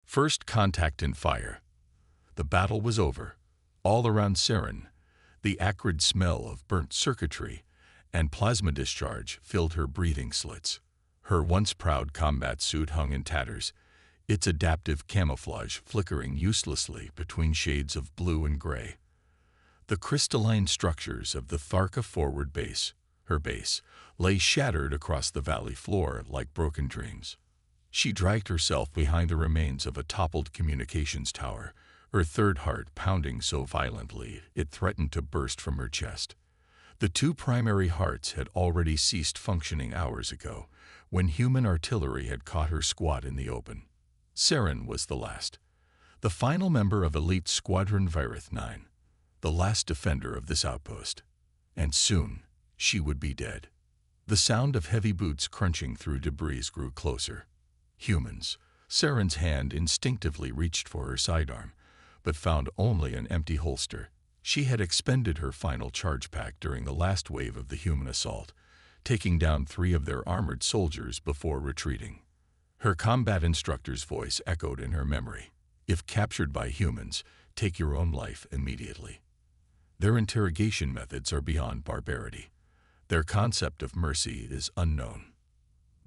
First contact in fire. The battle was over. All around Saren, the acrid smell of burnt circuitry and plasma discharge filled her breathing slits. Her once proud combat suit hung in tatters, its adaptive camouflage flickering uselessly between shades of blue and gray. The crystalline structures of the Tharka forward base, her base, lay shattered across the valley floor like broken dreams. She dragged herself behind the remains of a toppled communications tower, her third heart pounding so violently it threatened to burst from her chest. The two primary hearts had already ceased functioning hours ago, when human artillery had caught her squad in the open. Saren was the last, the final member of Elite Squadron Virith 9, the last defender of this outpost. And soon, she would be dead. The sound of heavy boots crunching through debris grew closer. Humans. Saren's hand instinctively reached for her sidearm, but found only an empty holster. She had expended her final charge pack during the last wave of the human assault, taking down 3 of their armored soldiers before retreating. Her combat instructor's voice echoed in her memory. If captured by humans, take your own life immediately. Their interrogation methods are beyond barbarity. Their concept of mercy is unknown.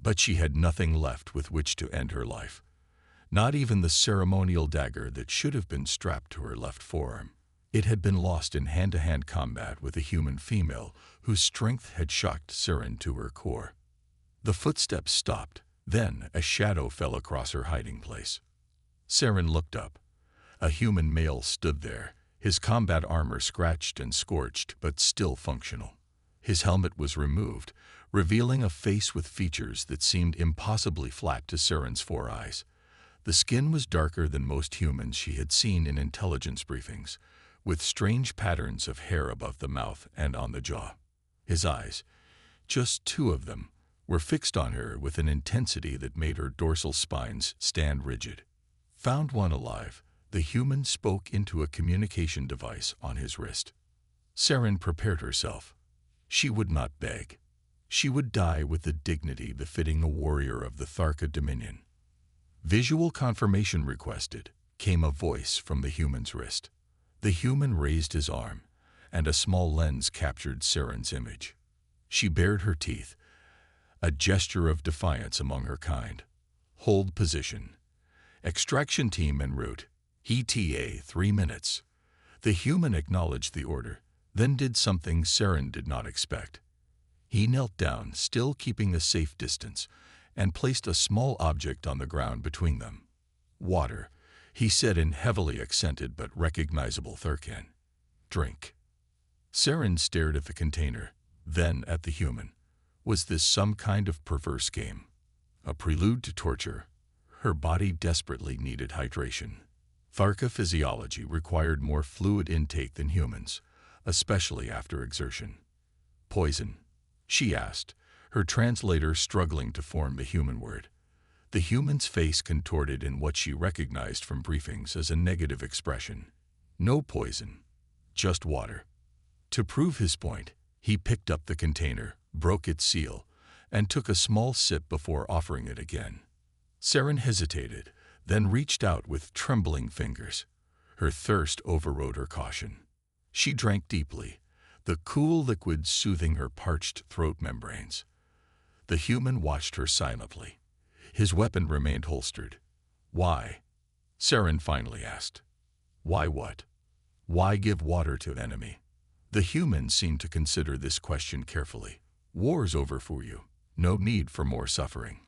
But she had nothing left with which to end her life. Not even the ceremonial dagger that should have been strapped to her left forearm. It had been lost in hand-to-hand combat with a human female whose strength had shocked Saren to her core. The footsteps stopped. Then a shadow fell across her hiding place. Saren looked up. A human male stood there, his combat armor scratched and scorched but still functional. His helmet was removed, revealing a face with features that seemed impossibly flat to Saren's 4 eyes. The skin was darker than most humans she had seen in intelligence briefings, with strange patterns of hair above the mouth and on the jaw. His eyes, just 2 of them, were fixed on her with an intensity that made her dorsal spines stand rigid. Found one alive, the human spoke into a communication device on his wrist. Saren prepared herself. She would not beg. She would die with the dignity befitting a warrior of the Tharka Dominion. Visual confirmation requested, came a voice from the human's wrist. The human raised his arm, and a small lens captured Saren's image. She bared her teeth, a gesture of defiance among her kind. Hold position. Extraction team en route. ETA 3 minutes. The human acknowledged the order, then did something Saren did not expect. He knelt down, still keeping a safe distance, and placed a small object on the ground between them. Water, he said in heavily accented but recognizable Thurkan. Drink. Saren stared at the container, then at the human. Was this some kind of perverse game? A prelude to torture? Her body desperately needed hydration. Tharka physiology required more fluid intake than humans, especially after exertion. Poison? She asked, her translator struggling to form the human word. The human's face contorted in what she recognized from briefings as a negative expression. No poison, just water. To prove his point, he picked up the container, broke its seal, and took a small sip before offering it again. Saren hesitated, then reached out with trembling fingers. Her thirst overrode her caution. She drank deeply, the cool liquid soothing her parched throat membranes. The human watched her silently. His weapon remained holstered. Why? Saren finally asked. Why what? Why give water to enemy? The human seemed to consider this question carefully. War's over for you. No need for more suffering.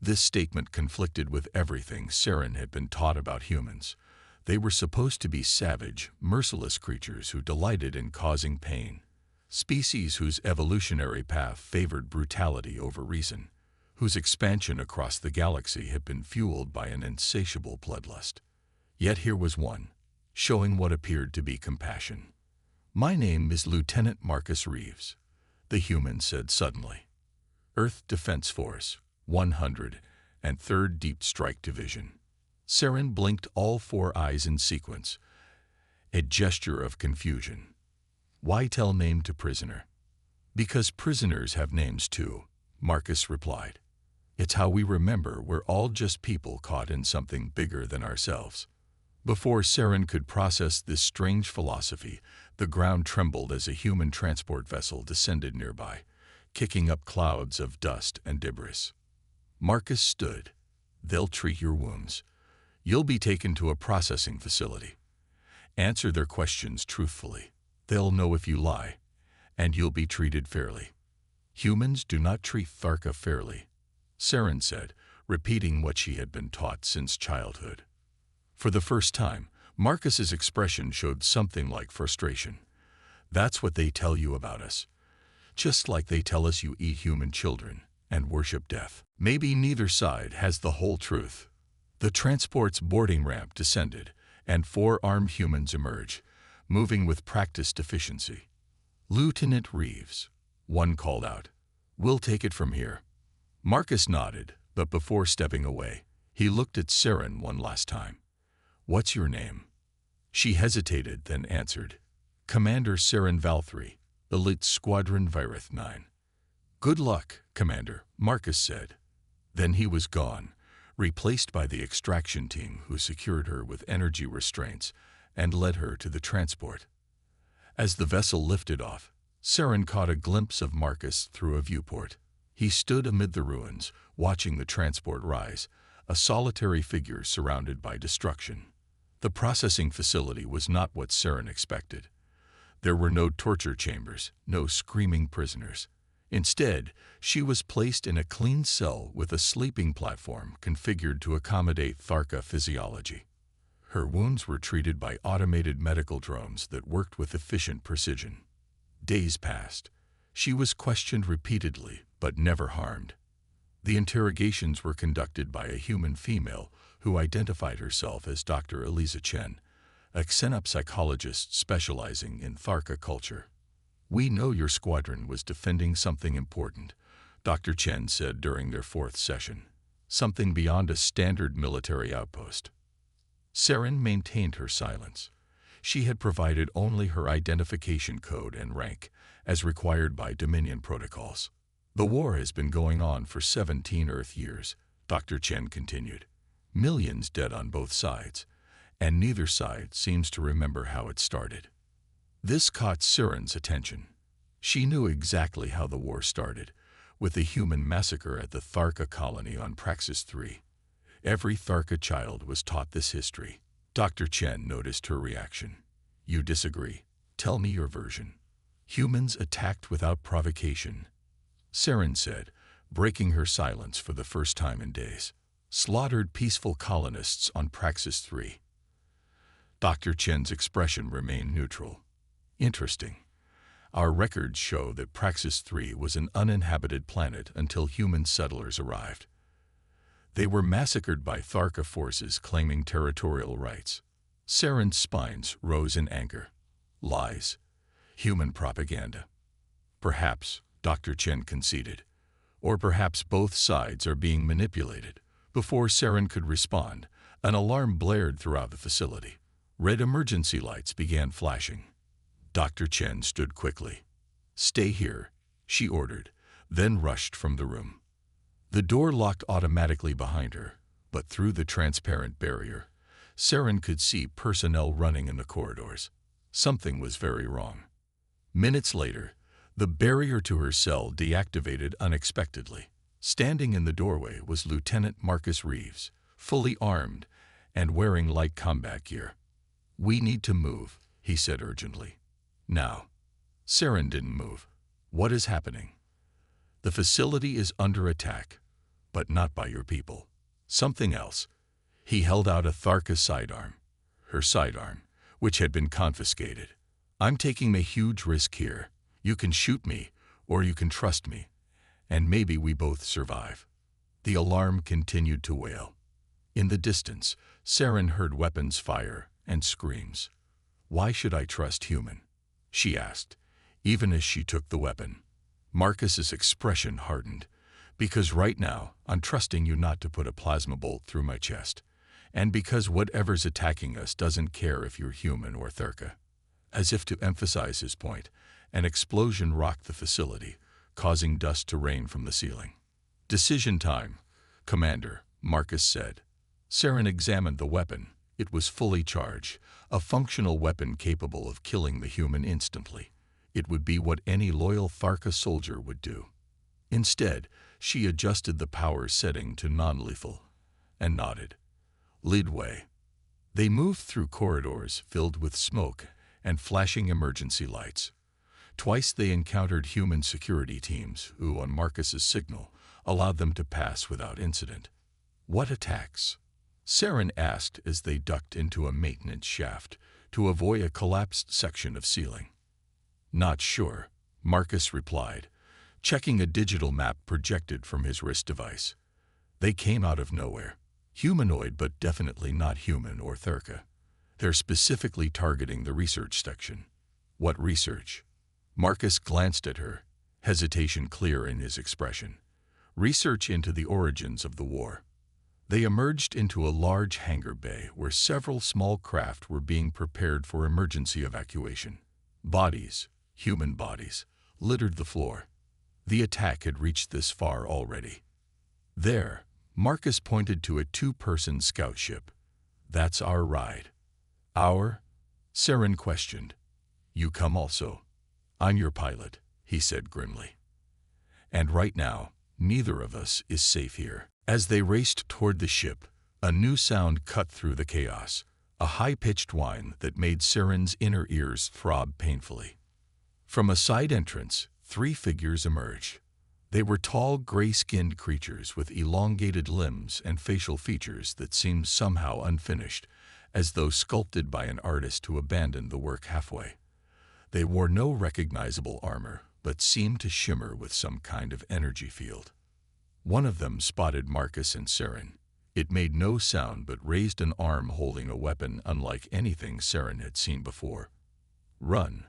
This statement conflicted with everything Saren had been taught about humans. They were supposed to be savage, merciless creatures who delighted in causing pain. Species whose evolutionary path favored brutality over reason, whose expansion across the galaxy had been fueled by an insatiable bloodlust. Yet here was one, showing what appeared to be compassion. My name is Lieutenant Marcus Reeves, the human said suddenly. Earth Defense Force, 103rd Deep Strike Division. Saren blinked all 4 eyes in sequence, a gesture of confusion. Why tell name to prisoner? Because prisoners have names too, Marcus replied. It's how we remember we're all just people caught in something bigger than ourselves. Before Saren could process this strange philosophy, the ground trembled as a human transport vessel descended nearby, kicking up clouds of dust and debris. Marcus stood. They'll treat your wounds. You'll be taken to a processing facility. Answer their questions truthfully. They'll know if you lie, and you'll be treated fairly. Humans do not treat Tharka fairly, Saren said, repeating what she had been taught since childhood. For the first time, Marcus's expression showed something like frustration. That's what they tell you about us. Just like they tell us you eat human children and worship death. Maybe neither side has the whole truth. The transport's boarding ramp descended, and 4 armed humans emerged, moving with practiced efficiency. Lieutenant Reeves, one called out. We'll take it from here. Marcus nodded, but before stepping away, he looked at Saren one last time. What's your name? She hesitated, then answered. Commander Saren Valthree, Elite Squadron Virith 9. Good luck, Commander, Marcus said. Then he was gone, replaced by the extraction team who secured her with energy restraints and led her to the transport. As the vessel lifted off, Saren caught a glimpse of Marcus through a viewport. He stood amid the ruins, watching the transport rise, a solitary figure surrounded by destruction. The processing facility was not what Saren expected. There were no torture chambers, no screaming prisoners. Instead, she was placed in a clean cell with a sleeping platform configured to accommodate Tharka physiology. Her wounds were treated by automated medical drones that worked with efficient precision. Days passed. She was questioned repeatedly, but never harmed. The interrogations were conducted by a human female who identified herself as Dr. Eliza Chen, a xenopsychologist specializing in Tharka culture. We know your squadron was defending something important, Dr. Chen said during their 4th session. Something beyond a standard military outpost. Saren maintained her silence. She had provided only her identification code and rank, as required by Dominion protocols. The war has been going on for 17 Earth years, Dr. Chen continued. Millions dead on both sides, and neither side seems to remember how it started. This caught Saren's attention. She knew exactly how the war started, with the human massacre at the Tharka colony on Praxis 3. Every Tharka child was taught this history. Dr. Chen noticed her reaction. You disagree. Tell me your version. Humans attacked without provocation, Saren said, breaking her silence for the first time in days. Slaughtered peaceful colonists on Praxis 3. Dr. Chen's expression remained neutral. Interesting. Our records show that Praxis 3 was an uninhabited planet until human settlers arrived. They were massacred by Tharka forces claiming territorial rights. Saren's spines rose in anger. Lies. Human propaganda. Perhaps, Dr. Chen conceded. Or perhaps both sides are being manipulated. Before Saren could respond, an alarm blared throughout the facility. Red emergency lights began flashing. Dr. Chen stood quickly. Stay here, she ordered, then rushed from the room. The door locked automatically behind her, but through the transparent barrier, Saren could see personnel running in the corridors. Something was very wrong. Minutes later, the barrier to her cell deactivated unexpectedly. Standing in the doorway was Lieutenant Marcus Reeves, fully armed and wearing light combat gear. We need to move, he said urgently. Now. Saren didn't move. What is happening? The facility is under attack, but not by your people. Something else. He held out a Tharka sidearm, her sidearm, which had been confiscated. I'm taking a huge risk here. You can shoot me, or you can trust me, and maybe we both survive. The alarm continued to wail. In the distance, Saren heard weapons fire and screams. Why should I trust human? She asked, even as she took the weapon. Marcus's expression hardened. Because right now, I'm trusting you not to put a plasma bolt through my chest. And because whatever's attacking us doesn't care if you're human or Tharka. As if to emphasize his point, an explosion rocked the facility, causing dust to rain from the ceiling. Decision time, "Commander," Marcus said. Saren examined the weapon. It was fully charged, a functional weapon capable of killing the human instantly. It would be what any loyal Tharka soldier would do. Instead, she adjusted the power setting to non-lethal and nodded. "Lead way." They moved through corridors filled with smoke and flashing emergency lights. Twice they encountered human security teams who, on Marcus's signal, allowed them to pass without incident. "What attacks?" Saren asked as they ducked into a maintenance shaft to avoid a collapsed section of ceiling. "Not sure," Marcus replied, checking a digital map projected from his wrist device. "They came out of nowhere. Humanoid, but definitely not human or Tharka. They're specifically targeting the research section." "What research?" Marcus glanced at her, hesitation clear in his expression. "Research into the origins of the war." They emerged into a large hangar bay where several small craft were being prepared for emergency evacuation. Bodies, human bodies, littered the floor. The attack had reached this far already. "There," Marcus pointed to a two-person scout ship. "That's our ride." "Our?" Saren questioned. "You come also." "I'm your pilot," he said grimly. "And right now, neither of us is safe here." As they raced toward the ship, a new sound cut through the chaos, a high-pitched whine that made Saren's inner ears throb painfully. From a side entrance, 3 figures emerged. They were tall, gray-skinned creatures with elongated limbs and facial features that seemed somehow unfinished, as though sculpted by an artist who abandoned the work halfway. They wore no recognizable armor, but seemed to shimmer with some kind of energy field. One of them spotted Marcus and Saren. It made no sound but raised an arm holding a weapon unlike anything Saren had seen before. "Run,"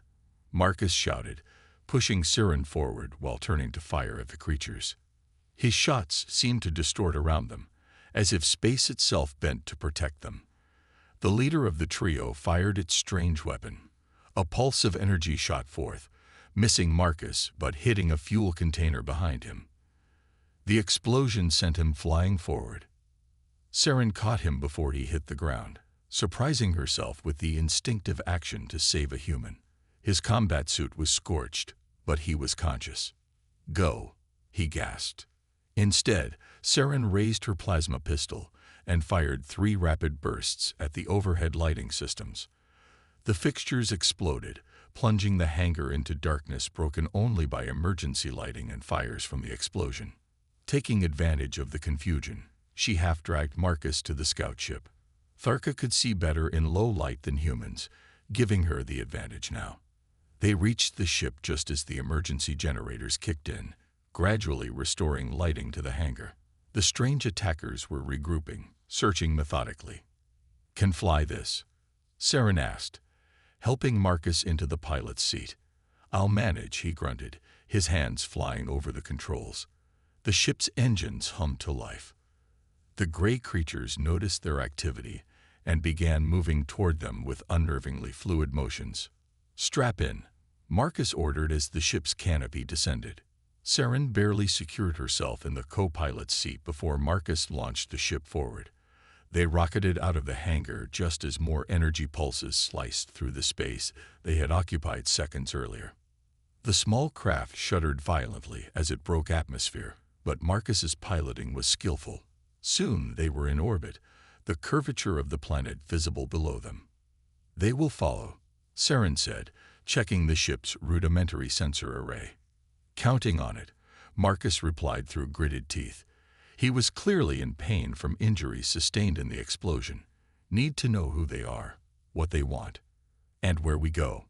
Marcus shouted, pushing Saren forward while turning to fire at the creatures. His shots seemed to distort around them, as if space itself bent to protect them. The leader of the trio fired its strange weapon. A pulse of energy shot forth, missing Marcus but hitting a fuel container behind him. The explosion sent him flying forward. Saren caught him before he hit the ground, surprising herself with the instinctive action to save a human. His combat suit was scorched, but he was conscious. "Go," he gasped. Instead, Saren raised her plasma pistol and fired 3 rapid bursts at the overhead lighting systems. The fixtures exploded, plunging the hangar into darkness broken only by emergency lighting and fires from the explosion. Taking advantage of the confusion, she half-dragged Marcus to the scout ship. Tharka could see better in low light than humans, giving her the advantage now. They reached the ship just as the emergency generators kicked in, gradually restoring lighting to the hangar. The strange attackers were regrouping, searching methodically. "Can fly this?" Saren asked, helping Marcus into the pilot's seat. "I'll manage," he grunted, his hands flying over the controls. The ship's engines hummed to life. The gray creatures noticed their activity and began moving toward them with unnervingly fluid motions. "Strap in," Marcus ordered as the ship's canopy descended. Saren barely secured herself in the co-pilot's seat before Marcus launched the ship forward. They rocketed out of the hangar just as more energy pulses sliced through the space they had occupied seconds earlier. The small craft shuddered violently as it broke atmosphere, but Marcus's piloting was skillful. Soon they were in orbit, the curvature of the planet visible below them. "They will follow," Saren said, checking the ship's rudimentary sensor array. "Counting on it," Marcus replied through gritted teeth. He was clearly in pain from injuries sustained in the explosion. "Need to know who they are, what they want, and where we go."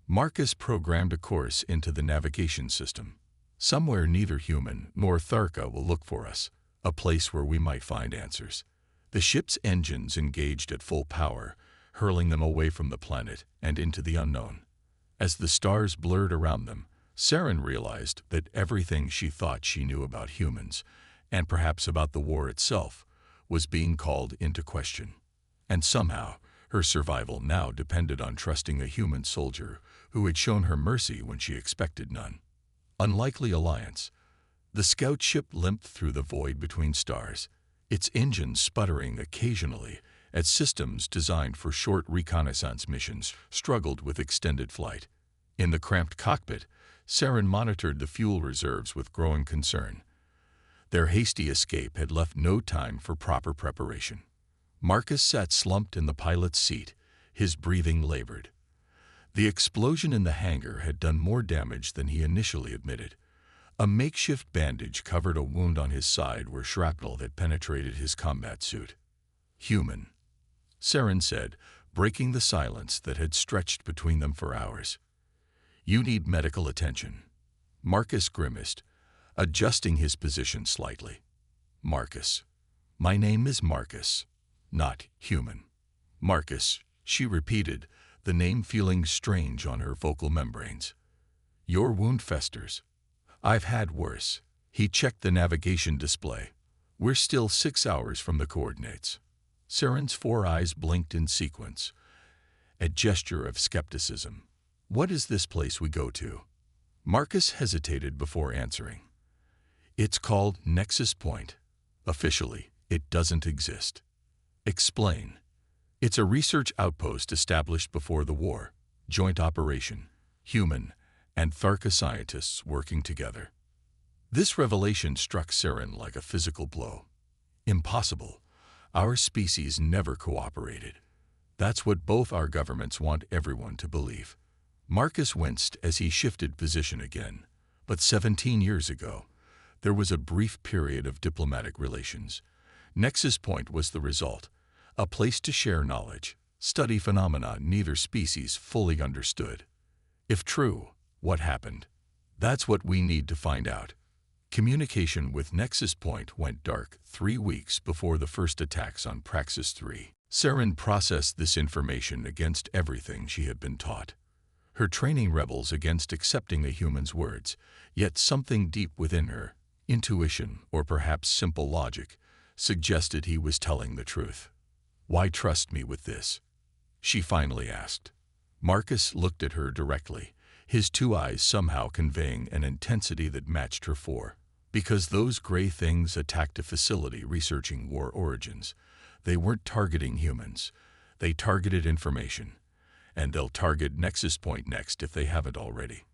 Marcus programmed a course into the navigation system. "Somewhere neither human nor Tharka will look for us, a place where we might find answers." The ship's engines engaged at full power, hurling them away from the planet and into the unknown. As the stars blurred around them, Saren realized that everything she thought she knew about humans, and perhaps about the war itself, was being called into question. And somehow, her survival now depended on trusting a human soldier who had shown her mercy when she expected none. Unlikely alliance. The scout ship limped through the void between stars, its engines sputtering occasionally as systems designed for short reconnaissance missions struggled with extended flight. In the cramped cockpit, Saren monitored the fuel reserves with growing concern. Their hasty escape had left no time for proper preparation. Marcus sat slumped in the pilot's seat, his breathing labored. The explosion in the hangar had done more damage than he initially admitted. A makeshift bandage covered a wound on his side where shrapnel had penetrated his combat suit. "Human," Saren said, breaking the silence that had stretched between them for hours. "You need medical attention." Marcus grimaced, adjusting his position slightly. "Marcus. My name is Marcus, not human." "Marcus," she repeated, the name feeling strange on her vocal membranes. "Your wound festers." "I've had worse." He checked the navigation display. "We're still 6 hours from the coordinates." Saren's 4 eyes blinked in sequence, a gesture of skepticism. "What is this place we go to?" Marcus hesitated before answering. "It's called Nexus Point. Officially, it doesn't exist." "Explain." "It's a research outpost established before the war. Joint operation. Human and Tharka scientists working together." This revelation struck Saren like a physical blow. "Impossible. Our species never cooperated." "That's what both our governments want everyone to believe." Marcus winced as he shifted position again. "But 17 years ago, there was a brief period of diplomatic relations. Nexus Point was the result, a place to share knowledge, study phenomena neither species fully understood. If true, what happened? That's what we need to find out." Communication with Nexus Point went dark 3 weeks before the first attacks on Praxis 3. Saren processed this information against everything she had been taught. Her training rebels against accepting a human's words, yet something deep within her, intuition or perhaps simple logic, suggested he was telling the truth. "Why trust me with this?" she finally asked. Marcus looked at her directly, his 2 eyes somehow conveying an intensity that matched her 4. "Because those gray things attacked a facility researching war origins. They weren't targeting humans. They targeted information. And they'll target Nexus Point next if they haven't already.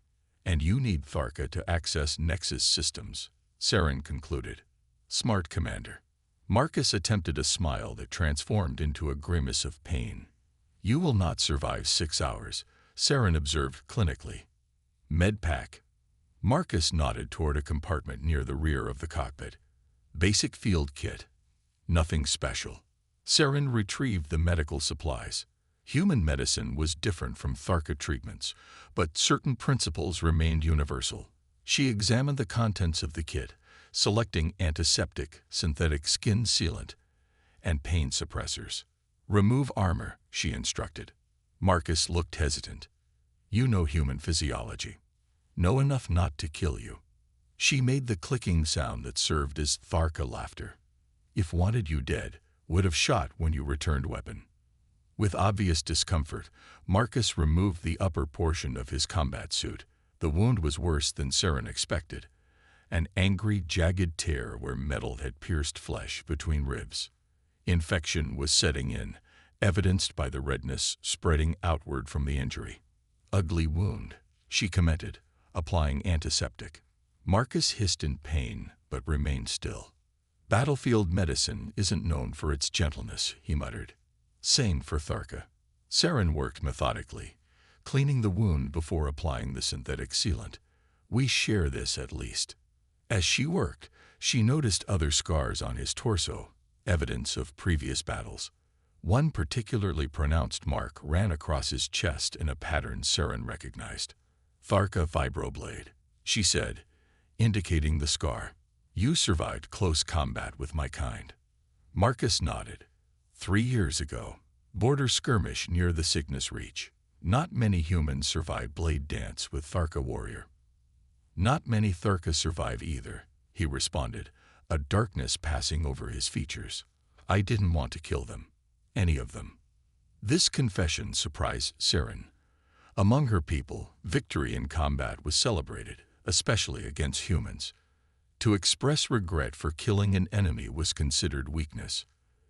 And you need Tharka to access Nexus systems," Saren concluded. "Smart, Commander." Marcus attempted a smile that transformed into a grimace of pain. "You will not survive 6 hours," Saren observed clinically. "Medpack." Marcus nodded toward a compartment near the rear of the cockpit. "Basic field kit. Nothing special." Saren retrieved the medical supplies. Human medicine was different from Tharka treatments, but certain principles remained universal. She examined the contents of the kit, selecting antiseptic, synthetic skin sealant, and pain suppressors. "Remove armor," she instructed. Marcus looked hesitant. "You know human physiology. Know enough not to kill you." She made the clicking sound that served as Tharka laughter. "If wanted you dead, would have shot when you returned weapon." With obvious discomfort, Marcus removed the upper portion of his combat suit. The wound was worse than Saren expected, an angry, jagged tear where metal had pierced flesh between ribs. Infection was setting in, evidenced by the redness spreading outward from the injury. "Ugly wound," she commented, applying antiseptic. Marcus hissed in pain, but remained still. "Battlefield medicine isn't known for its gentleness," he muttered. "Same for Tharka." Saren worked methodically, cleaning the wound before applying the synthetic sealant. "We share this at least." As she worked, she noticed other scars on his torso, evidence of previous battles. One particularly pronounced mark ran across his chest in a pattern Saren recognized. "Tharka vibroblade," she said, indicating the scar. "You survived close combat with my kind." Marcus nodded. 3 years ago, border skirmish near the Cygnus Reach. Not many humans survive blade dance with Tharka warrior." "Not many Tharka survive either," he responded, a darkness passing over his features. "I didn't want to kill them. Any of them." This confession surprised Saren. Among her people, victory in combat was celebrated, especially against humans. To express regret for killing an enemy was considered weakness.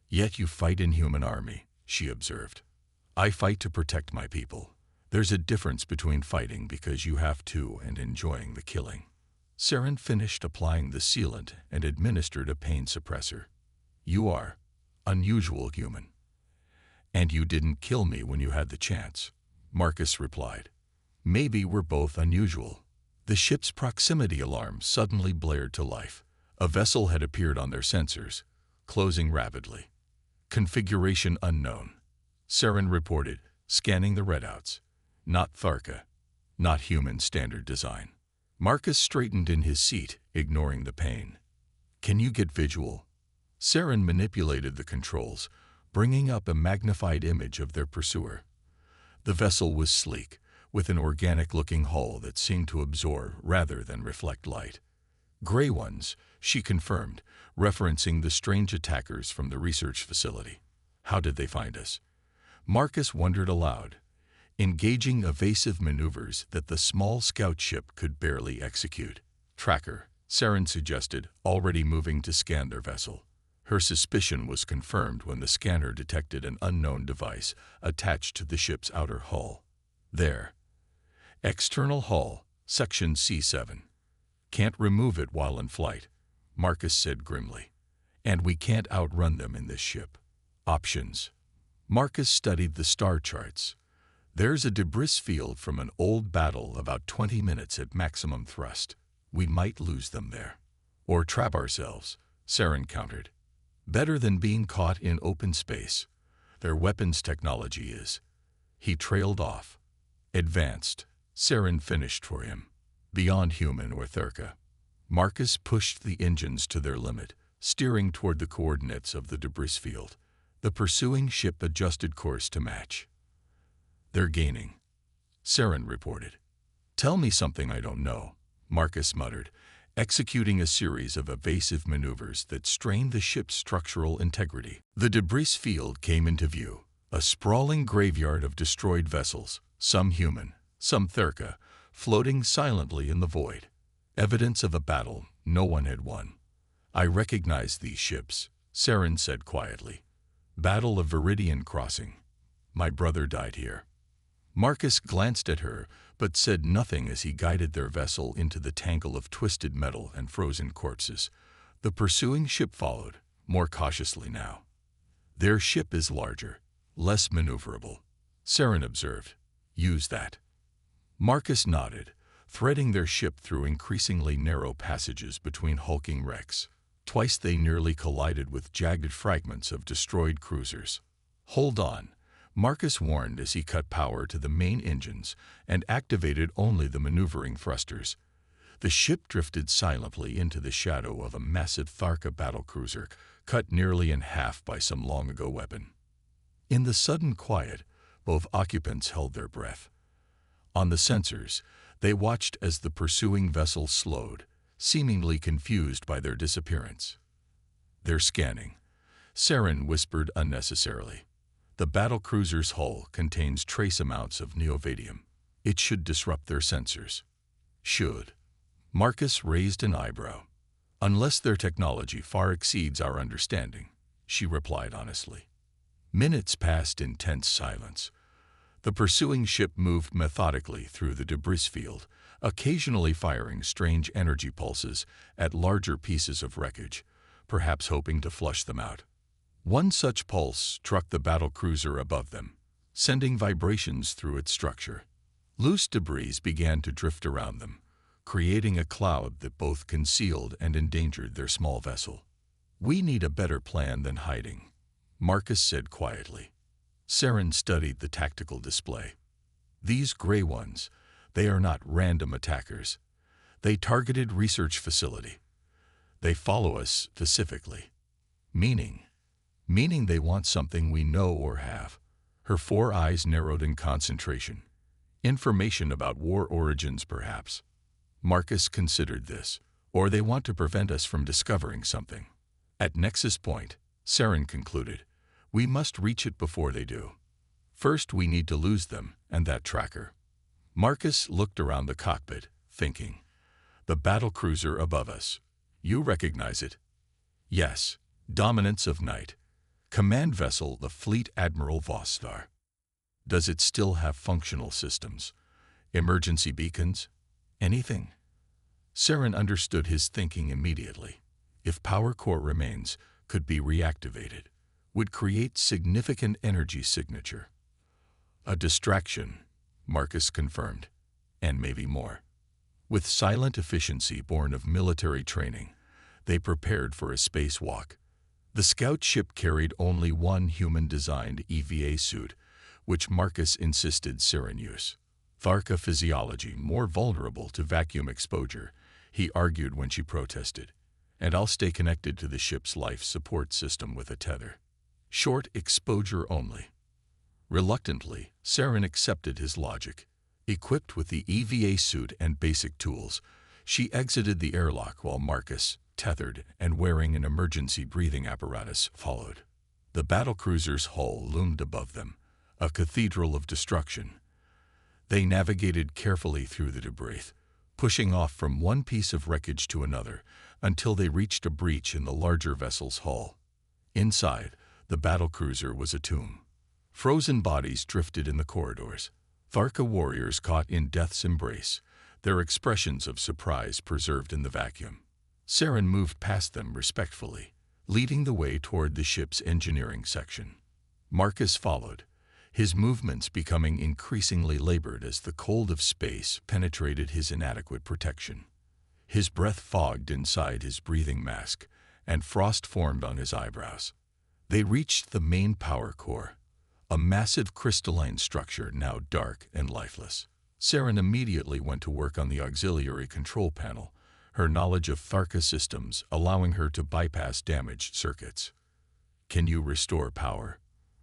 Yet you fight in human army, she observed. I fight to protect my people. There's a difference between fighting because you have to and enjoying the killing. Saren finished applying the sealant and administered a pain suppressor. You are unusual human. And you didn't kill me when you had the chance, Marcus replied. Maybe we're both unusual. The ship's proximity alarm suddenly blared to life. A vessel had appeared on their sensors, closing rapidly. Configuration unknown, Saren reported, scanning the readouts. Not Tharka, not human standard design. Marcus straightened in his seat, ignoring the pain. Can you get visual? Saren manipulated the controls, bringing up a magnified image of their pursuer. The vessel was sleek, with an organic-looking hull that seemed to absorb rather than reflect light. Gray ones, she confirmed, referencing the strange attackers from the research facility. How did they find us? Marcus wondered aloud, engaging evasive maneuvers that the small scout ship could barely execute. Tracker, Saren suggested, already moving to scan their vessel. Her suspicion was confirmed when the scanner detected an unknown device attached to the ship's outer hull. There. External hull, section C7. Can't remove it while in flight, Marcus said grimly. And we can't outrun them in this ship. Options. Marcus studied the star charts. There's a debris field from an old battle about 20 minutes at maximum thrust. We might lose them there. Or trap ourselves, Saren countered. Better than being caught in open space. Their weapons technology is. He trailed off. Advanced, Saren finished for him. Beyond human or Tharka. Marcus pushed the engines to their limit, steering toward the coordinates of the debris field. The pursuing ship adjusted course to match. They're gaining, Saren reported. Tell me something I don't know, Marcus muttered, executing a series of evasive maneuvers that strained the ship's structural integrity. The debris field came into view, a sprawling graveyard of destroyed vessels, some human, some Tharka, floating silently in the void. Evidence of a battle no one had won. I recognize these ships, Saren said quietly. Battle of Viridian Crossing. My brother died here. Marcus glanced at her, but said nothing as he guided their vessel into the tangle of twisted metal and frozen corpses. The pursuing ship followed, more cautiously now. Their ship is larger, less maneuverable, Saren observed. Use that. Marcus nodded, threading their ship through increasingly narrow passages between hulking wrecks. Twice they nearly collided with jagged fragments of destroyed cruisers. Hold on, Marcus warned as he cut power to the main engines and activated only the maneuvering thrusters. The ship drifted silently into the shadow of a massive Tharka battlecruiser, cut nearly in half by some long-ago weapon. In the sudden quiet, both occupants held their breath. On the sensors, they watched as the pursuing vessel slowed, seemingly confused by their disappearance. They're scanning, Saren whispered unnecessarily. The battlecruiser's hull contains trace amounts of neovadium. It should disrupt their sensors. Should. Marcus raised an eyebrow. Unless their technology far exceeds our understanding, she replied honestly. Minutes passed in tense silence. The pursuing ship moved methodically through the debris field, occasionally firing strange energy pulses at larger pieces of wreckage, perhaps hoping to flush them out. One such pulse struck the battlecruiser above them, sending vibrations through its structure. Loose debris began to drift around them, creating a cloud that both concealed and endangered their small vessel. We need a better plan than hiding, Marcus said quietly. Saren studied the tactical display. These gray ones, they are not random attackers. They targeted research facility. They follow us specifically. Meaning they want something we know or have. Her 4 eyes narrowed in concentration. Information about war origins, perhaps. Marcus considered this. Or they want to prevent us from discovering something. At Nexus Point, Saren concluded, we must reach it before they do. First, we need to lose them and that tracker. Marcus looked around the cockpit, thinking. The battlecruiser above us. You recognize it? Yes. Dominance of Night. Command vessel the Fleet Admiral Vostar. Does it still have functional systems? Emergency beacons? Anything? Saren understood his thinking immediately. If power core remains could be reactivated, would create significant energy signature. A distraction, Marcus confirmed, and maybe more. With silent efficiency born of military training, they prepared for a spacewalk. The scout ship carried only one human-designed EVA suit, which Marcus insisted Saren use. Tharka physiology more vulnerable to vacuum exposure, he argued when she protested. And I'll stay connected to the ship's life support system with a tether. Short exposure only. Reluctantly, Saren accepted his logic. Equipped with the EVA suit and basic tools, she exited the airlock while Marcus, tethered and wearing an emergency breathing apparatus, followed. The battlecruiser's hull loomed above them, a cathedral of destruction. They navigated carefully through the debris, pushing off from one piece of wreckage to another until they reached a breach in the larger vessel's hull. Inside, the battlecruiser was a tomb. Frozen bodies drifted in the corridors. Tharka warriors caught in death's embrace, their expressions of surprise preserved in the vacuum. Saren moved past them respectfully, leading the way toward the ship's engineering section. Marcus followed, his movements becoming increasingly labored as the cold of space penetrated his inadequate protection. His breath fogged inside his breathing mask, and frost formed on his eyebrows. They reached the main power core, a massive crystalline structure now dark and lifeless. Saren immediately went to work on the auxiliary control panel, her knowledge of Tharka systems allowing her to bypass damaged circuits. "Can you restore power?"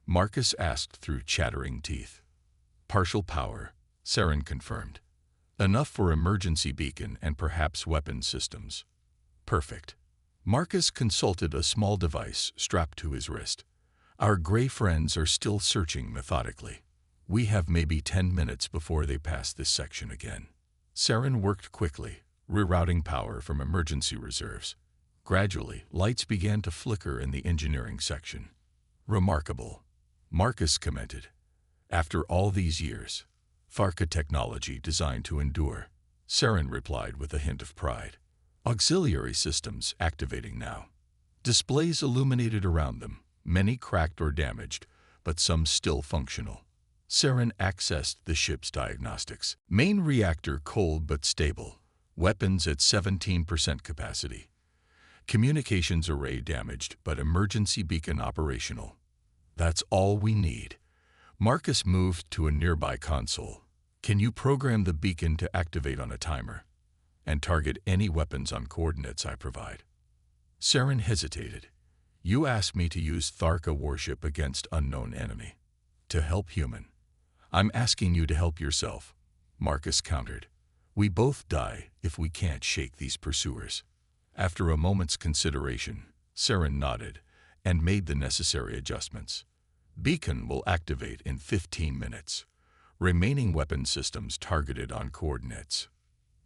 Marcus asked through chattering teeth. "Partial power," Saren confirmed. "Enough for emergency beacon and perhaps weapon systems." "Perfect." Marcus consulted a small device strapped to his wrist. "Our gray friends are still searching methodically. We have maybe 10 minutes before they pass this section again." Saren worked quickly, rerouting power from emergency reserves. Gradually, lights began to flicker in the engineering section. "Remarkable," Marcus commented. "After all these years, Tharka technology designed to endure." Saren replied with a hint of pride. Auxiliary systems activating now. Displays illuminated around them, many cracked or damaged, but some still functional. Saren accessed the ship's diagnostics. Main reactor cold but stable. Weapons at 17% capacity. Communications array damaged, but emergency beacon operational. That's all we need. Marcus moved to a nearby console. "Can you program the beacon to activate on a timer? And target any weapons on coordinates I provide?" Saren hesitated. "You asked me to use Tharka warship against unknown enemy. To help human. I'm asking you to help yourself," Marcus countered. "We both die if we can't shake these pursuers." After a moment's consideration, Saren nodded and made the necessary adjustments. "Beacon will activate in 15 minutes. Remaining weapon systems targeted on coordinates."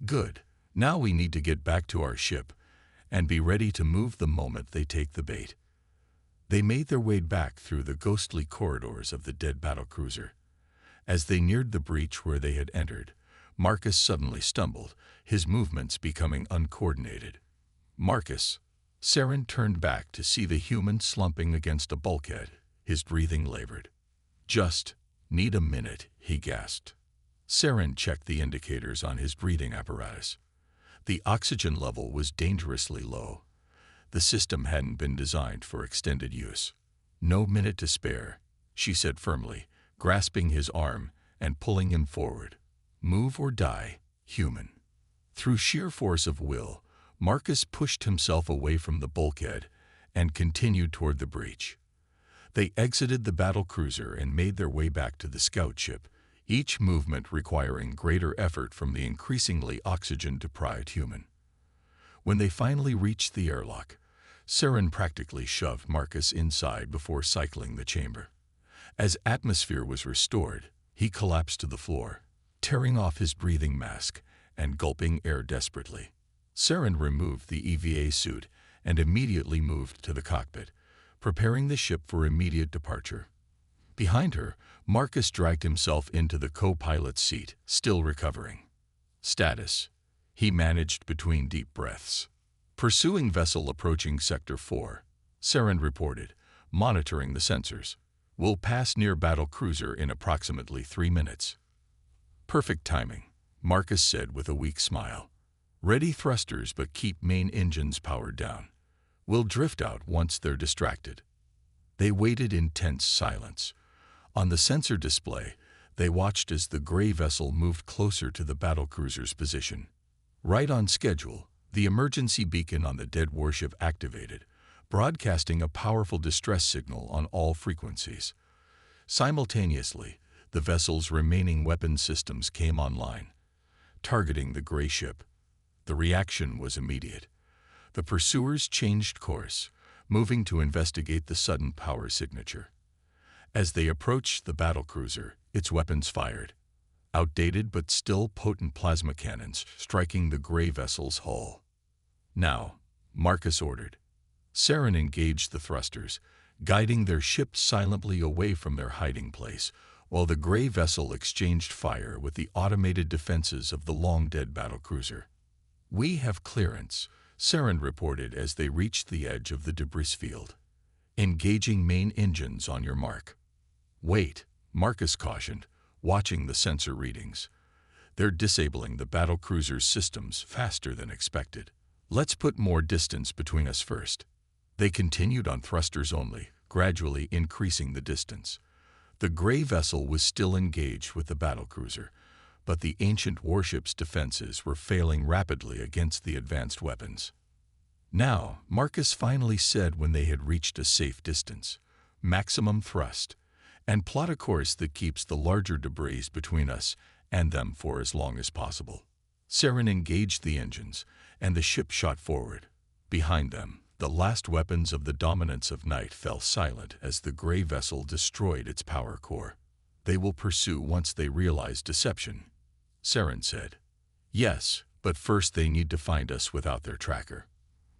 "Good. Now we need to get back to our ship and be ready to move the moment they take the bait." They made their way back through the ghostly corridors of the dead battlecruiser. As they neared the breach where they had entered, Marcus suddenly stumbled, his movements becoming uncoordinated. "Marcus!" Saren turned back to see the human slumping against a bulkhead, his breathing labored. "Just need a minute," he gasped. Saren checked the indicators on his breathing apparatus. The oxygen level was dangerously low. The system hadn't been designed for extended use. "No minute to spare," she said firmly, grasping his arm and pulling him forward. "Move or die, human." Through sheer force of will, Marcus pushed himself away from the bulkhead and continued toward the breach. They exited the battlecruiser and made their way back to the scout ship, each movement requiring greater effort from the increasingly oxygen-deprived human. When they finally reached the airlock, Saren practically shoved Marcus inside before cycling the chamber. As atmosphere was restored, he collapsed to the floor, tearing off his breathing mask and gulping air desperately. Saren removed the EVA suit and immediately moved to the cockpit, preparing the ship for immediate departure. Behind her, Marcus dragged himself into the co-pilot's seat, still recovering. Status: he managed between deep breaths. Pursuing vessel approaching Sector 4, Saren reported, monitoring the sensors. We'll pass near battle cruiser in approximately 3 minutes. Perfect timing, Marcus said with a weak smile. Ready thrusters, but keep main engines powered down. We'll drift out once they're distracted. They waited in tense silence. On the sensor display, they watched as the gray vessel moved closer to the battlecruiser's position. Right on schedule, the emergency beacon on the dead warship activated, broadcasting a powerful distress signal on all frequencies. Simultaneously, the vessel's remaining weapon systems came online, targeting the gray ship. The reaction was immediate. The pursuers changed course, moving to investigate the sudden power signature. As they approached the battlecruiser, its weapons fired. Outdated but still potent plasma cannons striking the gray vessel's hull. Now, Marcus ordered. Saren engaged the thrusters, guiding their ship silently away from their hiding place, while the gray vessel exchanged fire with the automated defenses of the long-dead battlecruiser. We have clearance, Saren reported as they reached the edge of the debris field. Engaging main engines on your mark. Wait, Marcus cautioned, watching the sensor readings. They're disabling the battlecruiser's systems faster than expected. Let's put more distance between us first. They continued on thrusters only, gradually increasing the distance. The gray vessel was still engaged with the battlecruiser, but the ancient warship's defenses were failing rapidly against the advanced weapons. Now, Marcus finally said when they had reached a safe distance, maximum thrust, and plot a course that keeps the larger debris between us and them for as long as possible. Saren engaged the engines, and the ship shot forward. Behind them, the last weapons of the dominance of night fell silent as the gray vessel destroyed its power core. They will pursue once they realize deception, Saren said. Yes, but first they need to find us without their tracker.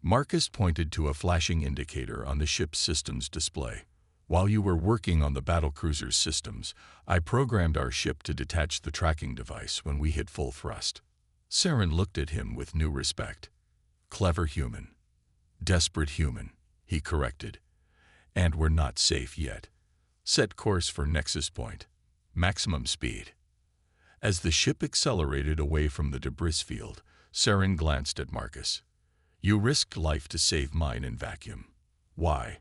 Marcus pointed to a flashing indicator on the ship's systems display. While you were working on the battlecruiser's systems, I programmed our ship to detach the tracking device when we hit full thrust. Saren looked at him with new respect. Clever human. Desperate human, he corrected. And we're not safe yet. Set course for Nexus Point. Maximum speed. As the ship accelerated away from the debris field, Saren glanced at Marcus. You risked life to save mine in vacuum. Why?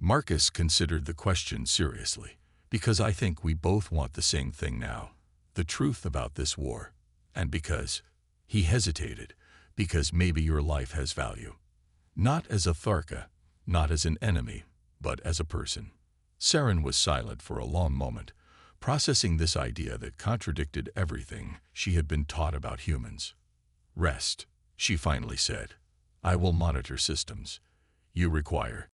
Marcus considered the question seriously. Because I think we both want the same thing now. The truth about this war. And because, he hesitated, because maybe your life has value. Not as a Tharka, not as an enemy, but as a person. Saren was silent for a long moment, processing this idea that contradicted everything she had been taught about humans. Rest, she finally said. I will monitor systems. You require